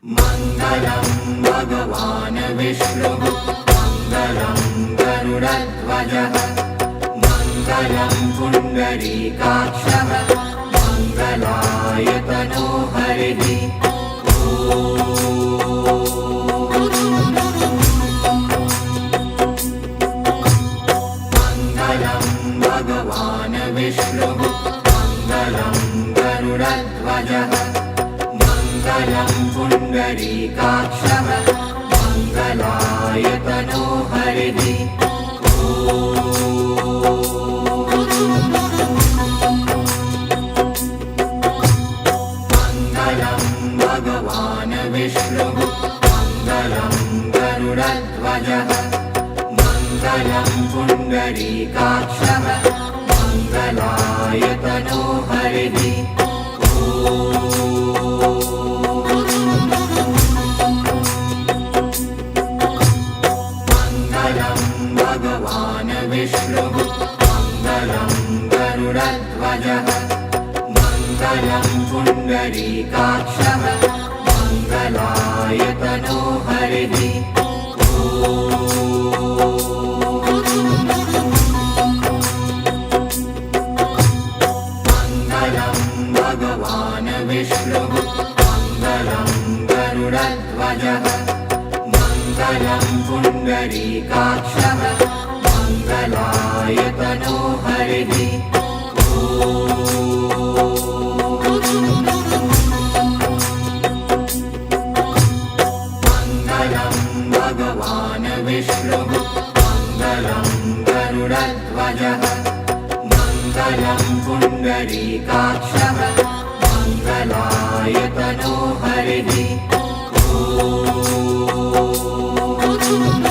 मङ्गलं भगवान् विष्णुः मङ्गलं गरुडध्वजः मङ्गलं पुण्डरीकाक्षः मङ्गलायतनो हरिः मङ्गलं भगवान् विष्णुः मङ्गलं गरुडध्वजः मङ्गलं पुण्डरीकाक्षः मङ्गलायतनो हरिः मङ्गलं भगवान् विष्णुः मङ्गलं गरुडध्वजः मङ्गलं पुण्डरीकाक्षः मङ्गलायतनो हरिः भगवान् विष्णुः मङ्गलं गरुडध्वजः मङ्गलं पुण्डरीकाक्षः मङ्गलायतनो हरिः मङ्गलं भगवान् विष्णुः मङ्गलं गरुडध्वजः मङ्गलं पुण्डरीकाक्षः मङ्गलायतनो हरिः मङ्गलं भगवान् विष्णुः मङ्गलं गरुडध्वजः मङ्गलं पुण्डरीकाक्षः मङ्गलायतनो हरिः